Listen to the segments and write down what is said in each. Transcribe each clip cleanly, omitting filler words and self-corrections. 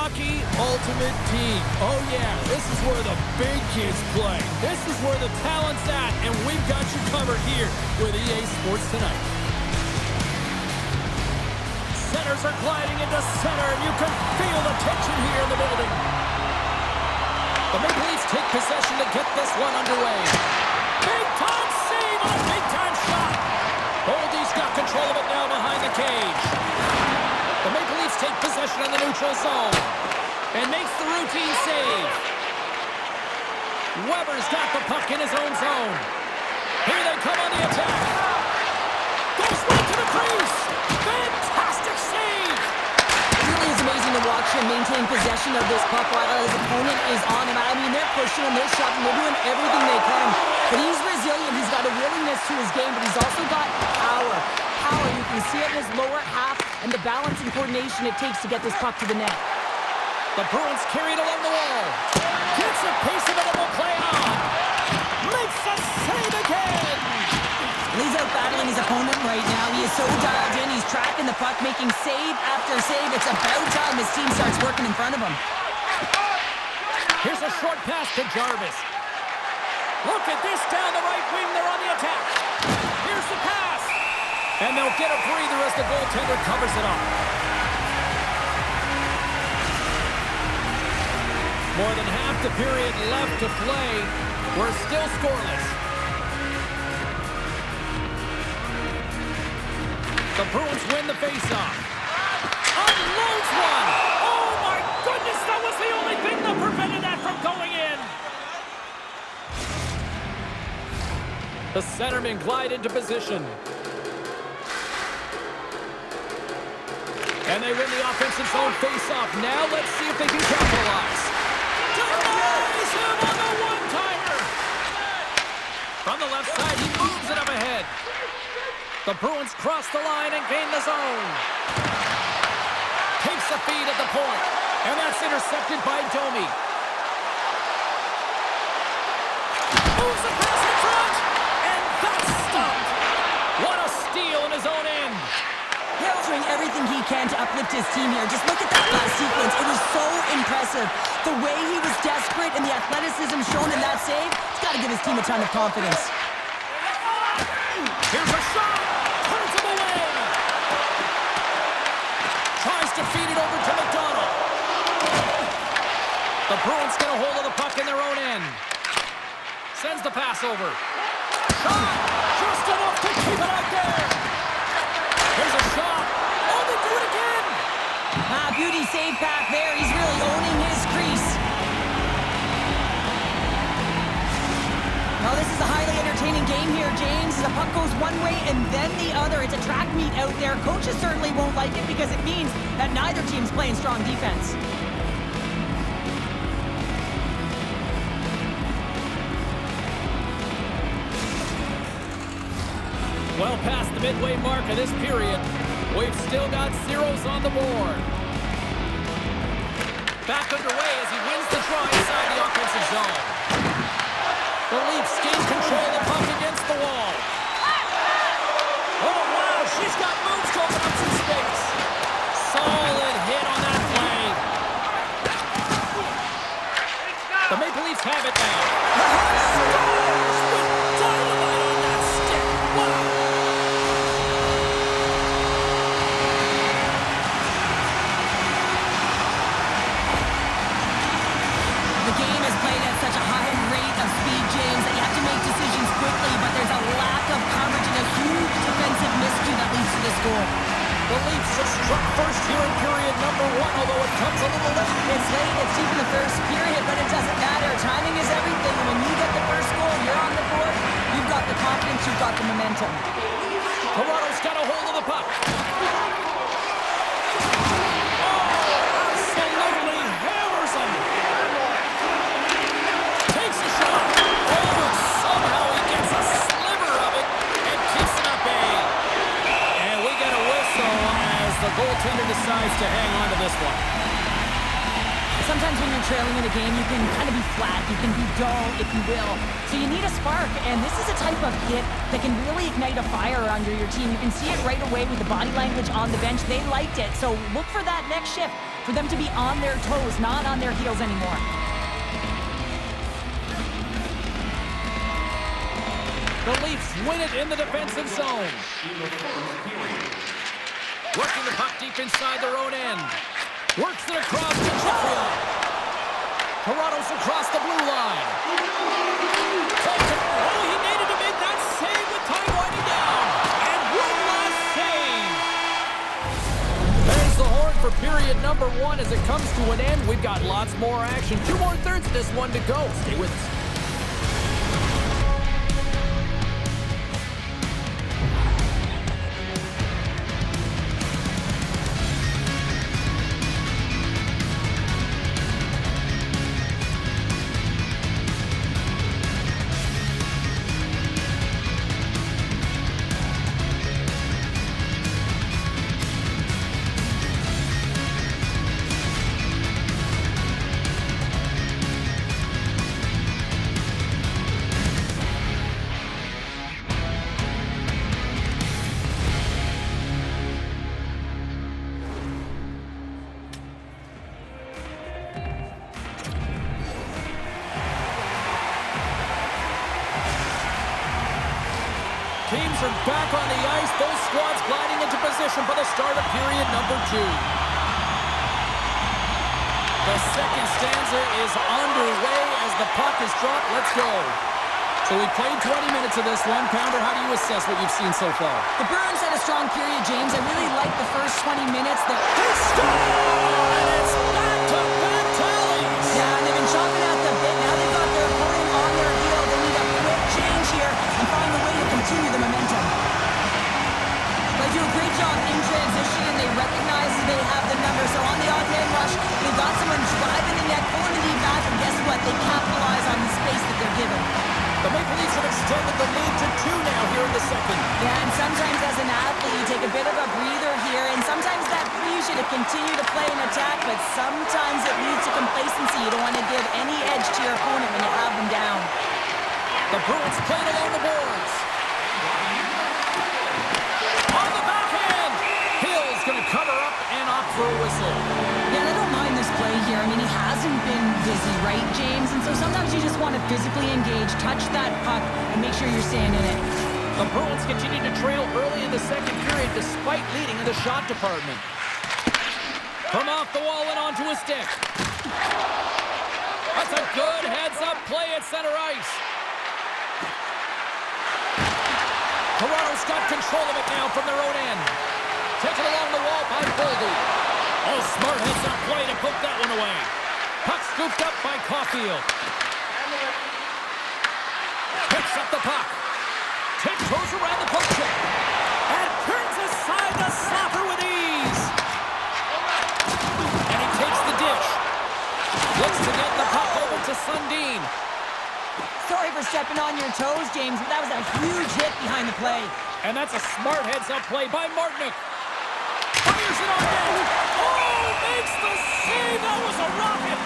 Hockey Ultimate Team. Oh yeah, this is where the big kids play. This is where the talent's at, and we've got you covered here with EA Sports tonight. Centers are gliding into center, and you can feel the tension here in the building. The Maple Leafs take possession to get this one underway. Big-time save on a big-time shot. Goldie's got control of it now behind the cage. The Maple Leafs take possession in the neutral zone and makes the routine save. Weber's got the puck in his own zone. Here they come on the attack. Goes right to the crease. Fantastic save. It really is amazing to watch him maintain possession of this puck while his opponent is on him. I mean, they're pushing him, they're shoving, they're doing everything they can. But he's resilient. He's got a willingness to his game, but he's also got power. You can see it in his lower half and the balance and coordination it takes to get this puck to the net. The Bruins carry it along the wall. Gets a piece of it and will play on. Makes a save again. He's out battling his opponent right now. He is so dialed in. He's tracking the puck, making save after save. It's about time his team starts working in front of him. Here's a short pass to Jarvis. Look at this down the right wing. They're on the attack. Here's the pass. And they'll get a breather as the goaltender covers it up. More than half the period left to play. We're still scoreless. The Bruins win the faceoff. Unloads one. Oh my goodness, that was the only thing that prevented that from going in. The centermen glide into position. And they win the offensive zone face-off. Now let's see if they can capitalize. Denies him on the one-timer. From the left side, he moves it up ahead. The Bruins cross the line and gain the zone. Takes the feed at the point. And that's intercepted by Domi. Moves the pass in front. And that's stopped. What a steal in his own end. Hale's doing everything he can to uplift his team here. Just look at that last sequence. It was so impressive. The way he was desperate and the athleticism shown in that save, it's got to give his team a ton of confidence. Here's a shot. Turns him away. Tries to feed it over to McDonald. The Bruins get a hold of the puck in their own end. Sends the pass over. Shot. Just enough to keep it out there. Here's a shot. Oh, they do it again. Beauty save back there. He's really owning his crease. Now, this is a highly entertaining game here, James. The puck goes one way and then the other. It's a track meet out there. Coaches certainly won't like it because it means that neither team's playing strong defense. Well past the midway mark of this period, we've still got zeros on the board. Back underway as he wins the draw inside the offensive zone. The Leafs gain control of the puck against the wall. Oh, wow, she's got moves to open up some space. Solid hit on that play. The Maple Leafs have it now. Scores with dynamite on that stick. Wow. The game is played at such a high rate of speed, James, that you have to make decisions quickly, but there's a lack of coverage and a huge defensive miscue that leads to this goal. The Leafs have struck first here in period number one, although it comes a little late. It's late, it's deep in the first period, but it doesn't matter. Timing is everything. When you get the first goal, you're on the board. You've got the confidence, you've got the momentum. Toronto's got a hold of the puck. Absolutely hammers him. Takes a shot. Oh, somehow he gets a sliver of it and keeps it at bay. And we get a whistle as the goaltender decides to hang on to this one. Sometimes when you're trailing in a game, you can kind of be flat, you can be dull, if you will. So you need a spark, and this is a type of hit that can really ignite a fire under your team. You can see it right away with the body language on the bench. They liked it, so look for that next shift for them to be on their toes, not on their heels anymore. The Leafs win it in the defensive zone. Working the puck deep inside their own end. Works it across to Sheffield. Toronto's across the blue line. Oh, he needed to make that save with time winding down. And one last save. There's the horn for period number 1 as it comes to an end. We've got lots more action. 2 more thirds of this one to go. Stay with us. Teams are back on the ice. Both squads gliding into position for the start of period number 2. The second stanza is underway as the puck is dropped. Let's go. So we played 20 minutes of this one. Pounder, how do you assess what you've seen so far? The Bruins had a strong period, James. I really liked the first 20 minutes. They score! And it's back-to-back tallies! Yeah, and they've been chopping at the bit. Now they've got their opponent on their heel. They need a quick change here and find a way to continue the momentum. They do a great job in transition, and they recognize they have the number. So on the odd-man rush, they've got someone driving the net, pulling the knee back, and guess what? They capitalize on the space that they're given. The Maple Leafs have extended the lead to 2 now here in the second. Yeah, and sometimes as an athlete, you take a bit of a breather here, and sometimes that frees you to continue to play an attack, but sometimes it leads to complacency. You don't want to give any edge to your opponent when you have them down. The Bruins played along the boards. On the backhand! Hill's going to cover up and opt for a whistle. Yeah, I don't mind this play here. I mean, he hasn't been busy, right, James? And so sometimes you just want to physically engage, touch that puck, and make sure you're staying in it. The Bruins continue to trail early in the second period despite leading in the shot department. From off the wall and onto a stick. That's a good heads-up play at center ice. Toronto's got control of it now from their own end. Taken along the wall by Goldie. Oh, smart heads-up play to poke that one away. Puck scooped up by Caulfield. Picks up the puck. Tiptoes around the poke check. And turns aside the slapper with ease. And he takes the dish. Looks to get the puck over to Sundin. Sorry for stepping on your toes, James, but that was a huge hit behind the play. And that's a smart heads-up play by Martinick. Fires it on net. Oh, makes the save. That was a rocket.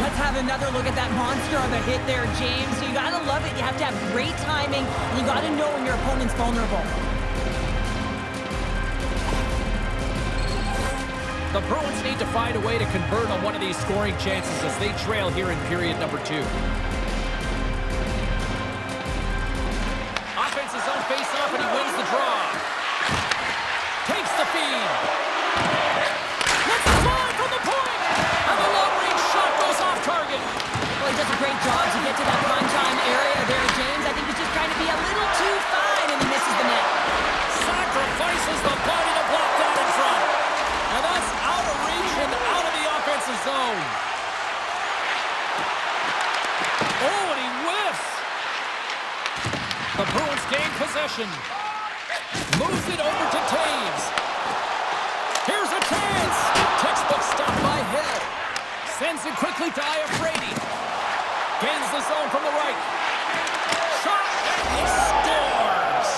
Let's have another look at that monster of a hit there, James. You gotta love it. You have to have great timing, and you gotta know when your opponent's vulnerable. The Bruins need to find a way to convert on one of these scoring chances as they trail here in period number 2. Offense is on face-off, and he wins the draw. Takes the feed. Let's fly from the point! And the long-range shot goes off target. Well, he does a great job to get to that prime-time area there, James. I think he's just trying to be a little too fine, and he misses the net. Sacrifices the body to block that in front. And that's out of reach and out of the offensive zone. Oh, and he whiffs. The Bruins gain possession. Moves it over to Taves. Here's a chance. Textbook stop by Hill. Sends it quickly to Iafrate. Gains the zone from the right. Shot, and he scores.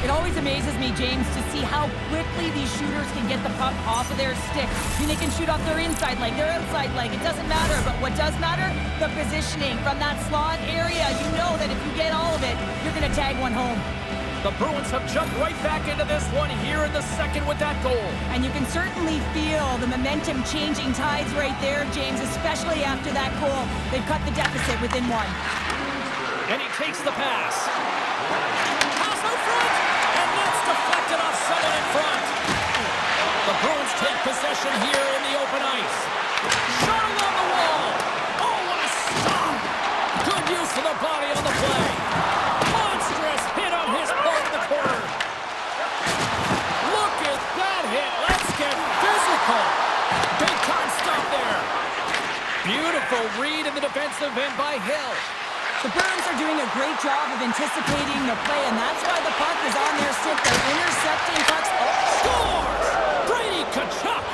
It always amazes me, James, to see how quickly these shooters can get the puck off of their stick. I mean, they can shoot off their inside leg, their outside leg. It doesn't matter. But what does matter? The positioning from that slot area. You know that if you get all of it, you're going to tag one home. The Bruins have jumped right back into this one here in the second with that goal. And you can certainly feel the momentum changing tides right there, James, especially after that goal. They've cut the deficit within one. And he takes the pass. Pass out front! And that's deflected off someone in front. The Bruins take possession here in the open ice. Shot along the wall. Oh, what a stop! Good use of the body on the play. Monstrous hit on his part in the corner. Look at that hit. Let's get physical. Big time stop there. Beautiful read in the defensive end by Hill. The Bruins are doing a great job of anticipating the play, and that's why the puck is on their stick. They're intercepting pucks. Oh. Scores! Brady Tkachuk!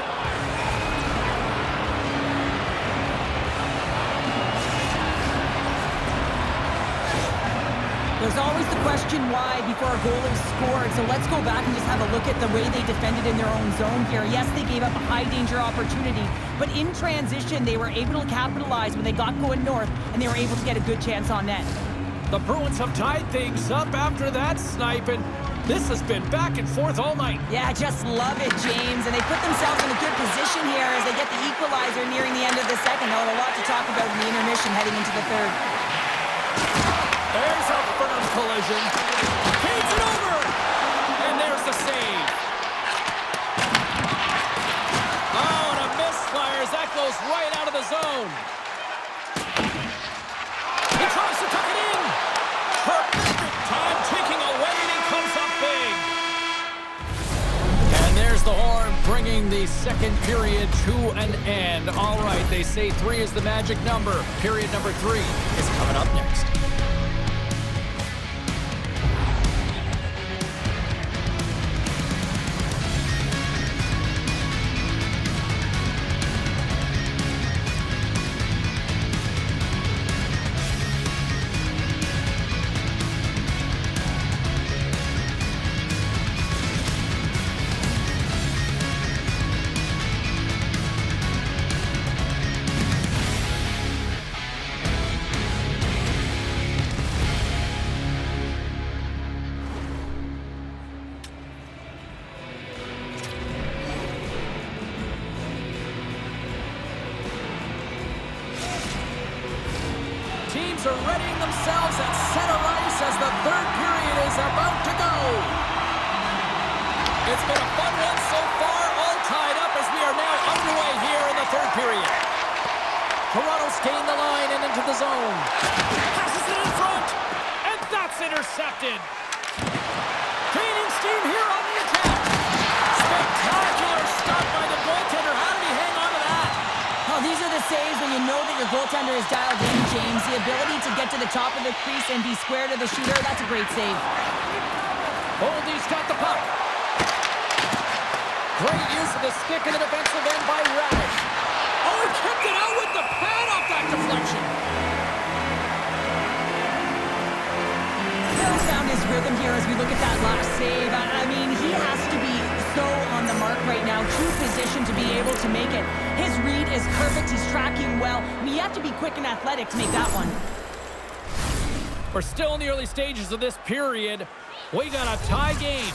There's always the question why before a goal is scored, so let's go back and just have a look at the way they defended in their own zone here. Yes, they gave up a high-danger opportunity, but in transition, they were able to capitalize when they got going north, and they were able to get a good chance on net. The Bruins have tied things up after that snipe, and this has been back and forth all night. Yeah, just love it, James, and they put themselves in a good position here as they get the equalizer nearing the end of the second. They'll have a lot to talk about in the intermission heading into the third. There's a firm collision. Feeds it over. And there's the save. Oh, and a misfire as that goes right out of the zone. He tries to tuck it in. Perfect time ticking away, and he comes up big. And there's the horn, bringing the second period to an end. All right, they say 3 is the magic number. Period number 3 is coming up next. Teams are readying themselves at center ice as the third period is about to go. It's been a fun one so far, all tied up as we are now underway here in the third period. Toronto's gained the line and into the zone. Passes it in front, and that's intercepted. Gaining steam here on the attack. Spectacular stop by the goaltender. How did he hang on to that? Oh, these are the saves when you know that your goaltender is dialed in, James. The ability to get to the top of the crease and be square to the shooter, that's a great save. Boldy's got the puck. Great use of the stick in the defensive end by Radish. Oh, he kept it out with the pad off that deflection. Hill found his rhythm here as we look at that last save. I mean, he has to be so on the mark right now, true position to be able to make it. His read is perfect. He's tracking well. I mean, you have to be quick and athletic to make that one. We're still in the early stages of this period. We got a tie game.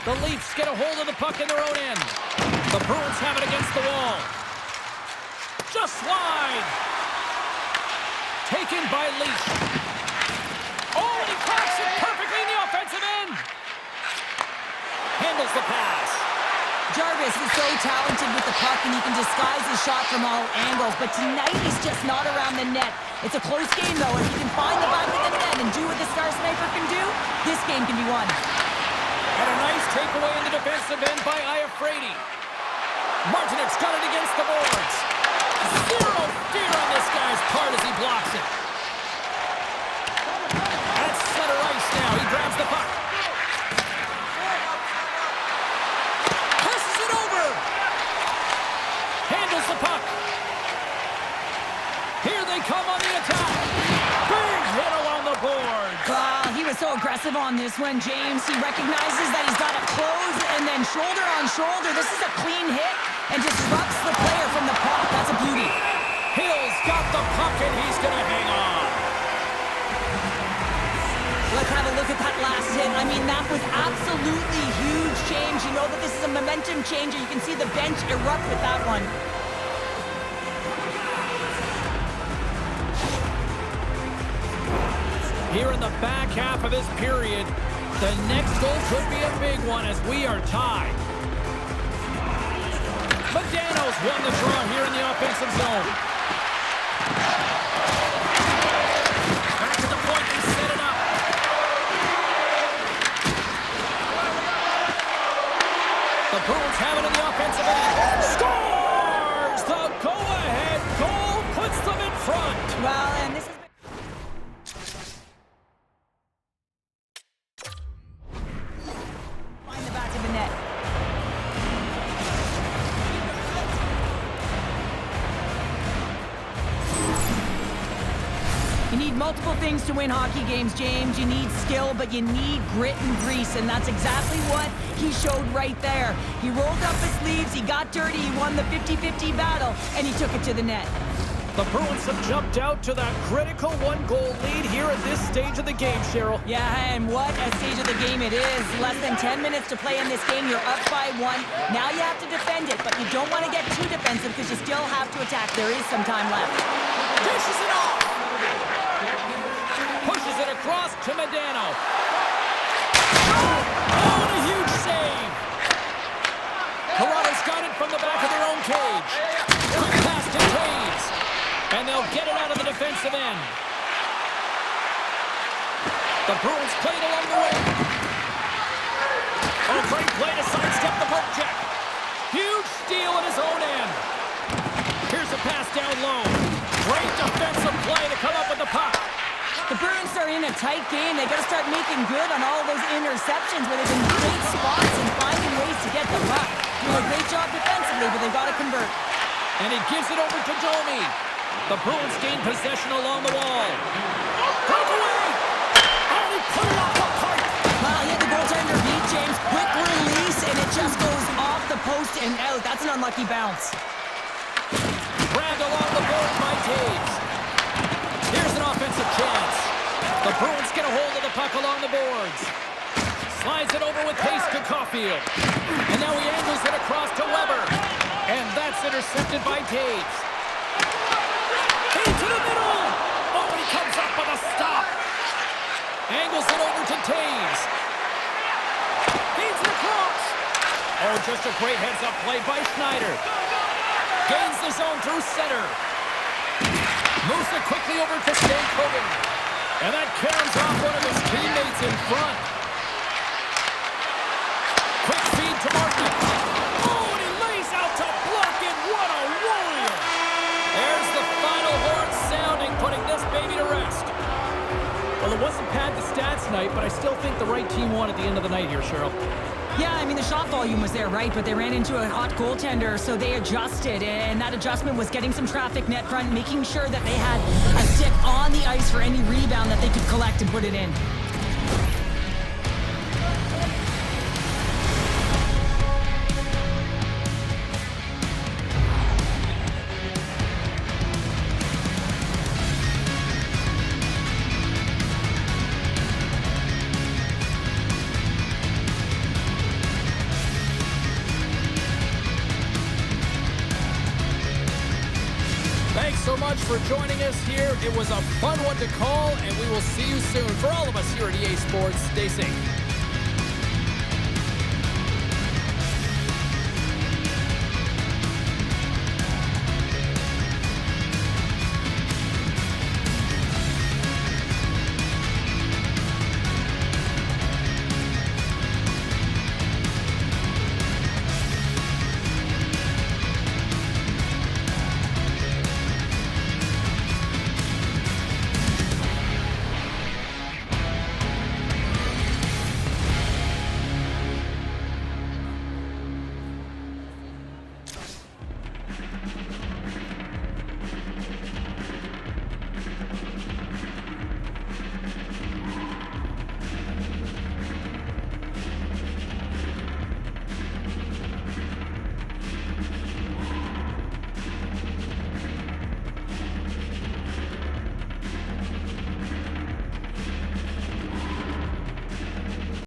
The Leafs get a hold of the puck in their own end. The Bruins have it against the wall. Just wide. Taken by Leafs. Oh, and he cracks it perfectly in the offensive end. Handles the pass. Jarvis is so talented with the puck, and he can disguise his shot from all angles, but tonight he's just not around the net. It's a close game, though. If he can find the back of the net and do what the Star Sniper can do, this game can be won. And a nice takeaway in the defensive end by Iafrate. Martinek's got it against the boards. Zero fear on this guy's part as he blocks it. At center ice now, he grabs the puck. Passes it over. Handles the puck. Here they come on the attack. also aggressive on this one, James. He recognizes that he's got to close and then shoulder on shoulder. This is a clean hit and disrupts the player from the puck. That's a beauty. Hill's got the puck and he's going to hang on. Let's have a look at that last hit. I mean, that was absolutely huge, James. You know that this is a momentum changer. You can see the bench erupt with that one. Here in the back half of this period, the next goal could be a big one as we are tied. Modano's won the draw here in the offensive zone. Back to the point and set it up. The Bruins have it in the offensive end. Scores! The go-ahead goal puts them in front. Well, and this is... Find the back of the net. You need multiple things to win hockey games, James. You need skill, but you need grit and grease, and that's exactly what he showed right there. He rolled up his sleeves, he got dirty, he won the 50-50 battle, and he took it to the net. The Bruins have jumped out to that critical one-goal lead here at this stage of the game, Cheryl. Yeah, and what a stage of the game it is. Less than 10 minutes to play in this game. You're up by 1. Now you have to defend it, but you don't want to get too defensive because you still have to attack. There is some time left. Dishes it off! Pushes it across to Modano. Oh, and a huge save! Toronto's got it from the back of their own cage. Quick pass to Taves. And they'll get it out of the defensive end. The Bruins played along the way. Oh, great play to sidestep the poke check. Huge steal at his own end. Here's a pass down low. Great defensive play to come up with the puck. The Bruins are in a tight game. They got to start making good on all those interceptions where they've been great spots and finding ways to get the puck. Doing a great job defensively, but they've got to convert. And he gives it over to Domi. The Bruins gain possession along the wall. Breakaway! Oh, he put it off the pipe! Well, he had the goaltender beat, James. Quick release, and it just goes off the post and out. That's an unlucky bounce. Grabbed along the board by Taves. Here's an offensive chance. The Bruins get a hold of the puck along the boards. Slides it over with pace to Caulfield. And now he angles it across to Weber. And that's intercepted by Taves. Into the middle! Oh, and he comes up with a stop. Angles it over to Taves. Feeds it across. Oh, just a great heads-up play by Schneider. Gains the zone through center. Moves it quickly over to Stankoven. And that caroms off one of his teammates in front. Quick feed to Martin. Oh, and he lays out to block it. What a warrior! There's the final horn sounding, putting this baby to rest. Well, it wasn't pad the stats night, but I still think the right team won at the end of the night here, Cheryl. Yeah, I mean, the shot volume was there, right? But they ran into a hot goaltender, so they adjusted. And that adjustment was getting some traffic net front, making sure that they had a stick on the ice for any rebound that they could collect and put it in. Thanks so much for joining us here. It was a fun one to call, and we will see you soon. For all of us here at EA Sports, stay safe.